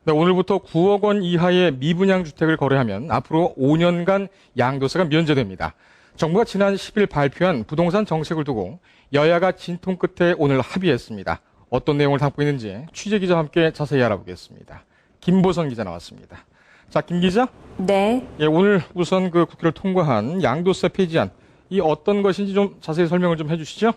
네, 오늘부터 9억 원 이하의 미분양 주택을 거래하면 앞으로 5년간 양도세가 면제됩니다. 정부가 지난 10일 발표한 부동산 정책을 두고 여야가 진통 끝에 오늘 합의했습니다. 어떤 내용을 담고 있는지 취재기자와 함께 자세히 알아보겠습니다. 김보선 기자 나왔습니다. 자, 김 기자. 네. 예, 오늘 우선 국회를 통과한 양도세 폐지안, 이 어떤 것인지 좀 자세히 설명을 좀 해주시죠.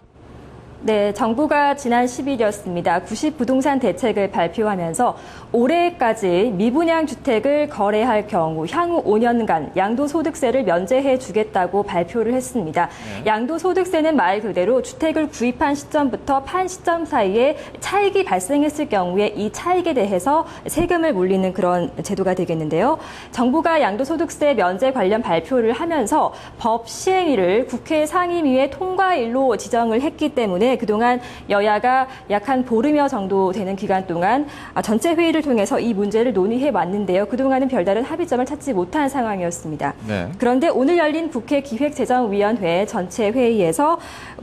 네, 정부가 지난 10일이었습니다. 90 부동산 대책을 발표하면서 올해까지 미분양 주택을 거래할 경우 향후 5년간 양도소득세를 면제해 주겠다고 발표를 했습니다. 양도소득세는 말 그대로 주택을 구입한 시점부터 판 시점 사이에 차익이 발생했을 경우에 이 차익에 대해서 세금을 물리는 그런 제도가 되겠는데요. 정부가 양도소득세 면제 관련 발표를 하면서 법 시행일을 국회 상임위의 통과일로 지정을 했기 때문에 그동안 여야가 약 한 보름여 정도 되는 기간 동안 전체 회의를 통해서 이 문제를 논의해 왔는데요. 그동안은 별다른 합의점을 찾지 못한 상황이었습니다. 네. 그런데 오늘 열린 국회 기획재정위원회 전체 회의에서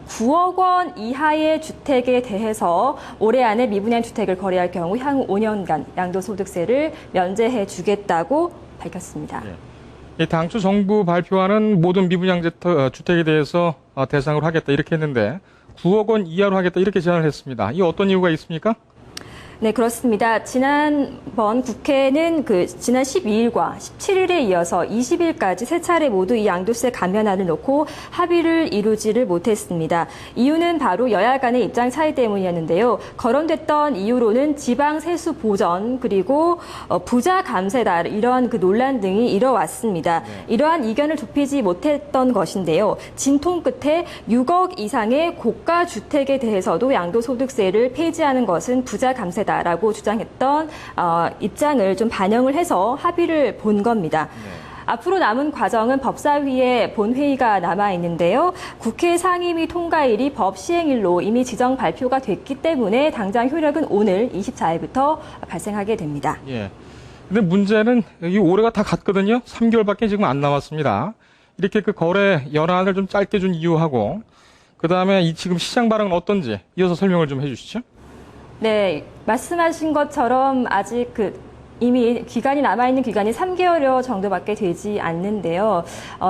9억 원 이하의 주택에 대해서 올해 안에 미분양 주택을 거래할 경우 향후 5년간 양도소득세를 면제해 주겠다고 밝혔습니다. 네. 당초 정부 발표하는 모든 미분양 주택에 대해서 대상으로 하겠다 이렇게 했는데 9억 원 이하로 하겠다 이렇게 제안을 했습니다. 이 어떤 이유가 있습니까? 네, 그렇습니다. 지난번 국회는 지난 12일과 17일에 이어서 20일까지 세 차례 모두 이 양도세 감면안을 놓고 합의를 이루지를 못했습니다. 이유는 바로 여야 간의 입장 차이 때문이었는데요. 거론됐던 이유로는 지방 세수 보전 그리고 부자 감세다 이런 논란 등이 이뤄왔습니다. 이러한 이견을 좁히지 못했던 것인데요. 진통 끝에 6억 이상의 고가 주택에 대해서도 양도소득세를 폐지하는 것은 부자 감세 라고 주장했던 입장을 좀 반영을 해서 합의를 본 겁니다. 앞으로 남은 과정은 법사위의 본회의가 남아 있는데요. 국회 상임위 통과일이 법 시행일로 이미 지정 발표가 됐기 때문에 당장 효력은 오늘 24일부터 발생하게 됩니다. 예. 근데 문제는 이 올해가 다 갔거든요. 3개월밖에 지금 안 남았습니다. 이렇게 거래 연한을 좀 짧게 준 이유하고 그다음에 이 지금 시장 반응은 어떤지 이어서 설명을 좀 해주시죠. 네, 말씀하신 것처럼 아직 이미 기간이 남아있는 기간이 3개월여 정도밖에 되지 않는데요.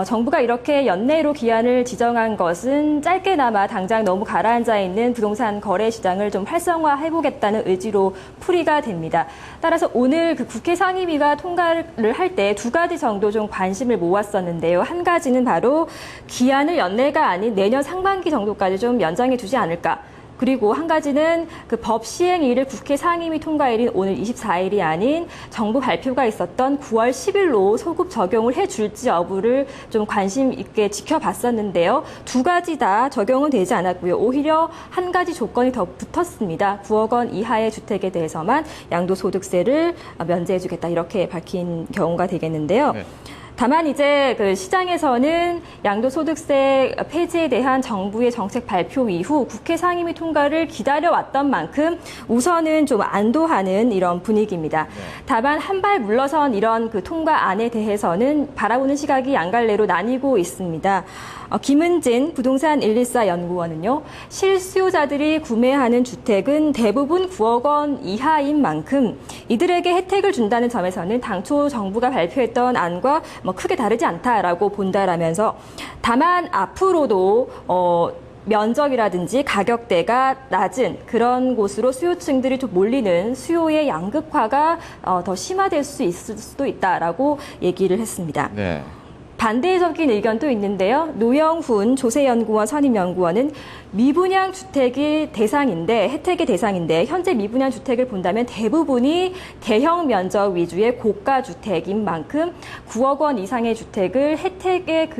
정부가 이렇게 연내로 기한을 지정한 것은 짧게나마 당장 너무 가라앉아 있는 부동산 거래 시장을 좀 활성화해보겠다는 의지로 풀이가 됩니다. 따라서 오늘 국회 상임위가 통과를 할 때 두 가지 정도 좀 관심을 모았었는데요. 한 가지는 바로 기한을 연내가 아닌 내년 상반기 정도까지 좀 연장해 주지 않을까. 그리고 한 가지는 법 시행일을 국회 상임위 통과일인 오늘 24일이 아닌 정부 발표가 있었던 9월 10일로 소급 적용을 해줄지 여부를 좀 관심 있게 지켜봤었는데요. 두 가지 다 적용은 되지 않았고요. 오히려 한 가지 조건이 더 붙었습니다. 9억 원 이하의 주택에 대해서만 양도소득세를 면제해주겠다 이렇게 밝힌 경우가 되겠는데요. 네. 다만 이제 시장에서는 양도소득세 폐지에 대한 정부의 정책 발표 이후 국회 상임위 통과를 기다려왔던 만큼 우선은 좀 안도하는 이런 분위기입니다. 다만 한 발 물러선 이런 통과안에 대해서는 바라보는 시각이 양갈래로 나뉘고 있습니다. 김은진 부동산 114 연구원은요. 실수요자들이 구매하는 주택은 대부분 9억 원 이하인 만큼 이들에게 혜택을 준다는 점에서는 당초 정부가 발표했던 안과 크게 다르지 않다라고 본다라면서 다만 앞으로도 면적이라든지 가격대가 낮은 그런 곳으로 수요층들이 좀 몰리는 수요의 양극화가 더 심화될 수 있을 수도 있다라고 얘기를 했습니다. 네. 반대적인 의견도 있는데요. 노영훈 조세연구원 선임연구원은 미분양 주택이 대상인데 혜택의 대상인데 현재 미분양 주택을 본다면 대부분이 대형 면적 위주의 고가 주택인 만큼 9억 원 이상의 주택을 혜택의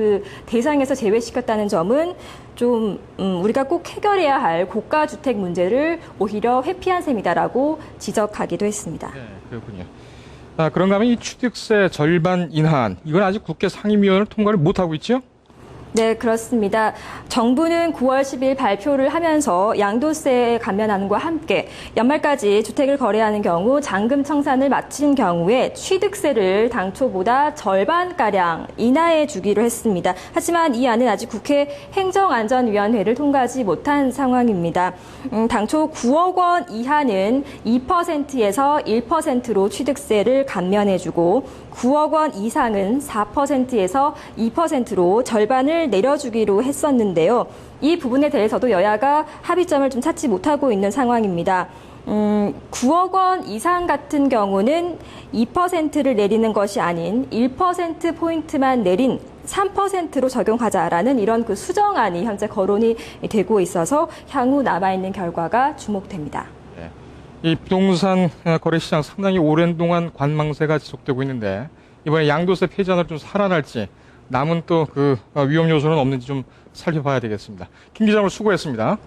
대상에서 제외시켰다는 점은 좀 우리가 꼭 해결해야 할 고가 주택 문제를 오히려 회피한 셈이다라고 지적하기도 했습니다. 네, 그렇군요. 그런가 하면 이 취득세 절반 인하안, 이건 아직 국회 상임위원회를 통과를 못하고 있죠? 네, 그렇습니다. 정부는 9월 10일 발표를 하면서 양도세 감면안과 함께 연말까지 주택을 거래하는 경우 잔금 청산을 마친 경우에 취득세를 당초보다 절반가량 인하해 주기로 했습니다. 하지만 이 안은 아직 국회 행정안전위원회를 통과하지 못한 상황입니다. 당초 9억 원 이하는 2%에서 1%로 취득세를 감면해주고 9억 원 이상은 4%에서 2%로 절반을 내려주기로 했었는데요. 이 부분에 대해서도 여야가 합의점을 좀 찾지 못하고 있는 상황입니다. 9억 원 이상 같은 경우는 2%를 내리는 것이 아닌 1%포인트만 내린 3%로 적용하자라는 이런 그 수정안이 현재 거론이 되고 있어서 향후 남아있는 결과가 주목됩니다. 이 부동산 거래 시장 상당히 오랜 동안 관망세가 지속되고 있는데 이번에 양도세 폐지안으로 좀 살아날지 남은 또 그 위험 요소는 없는지 좀 살펴봐야 되겠습니다. 김 기자 오늘 수고했습니다.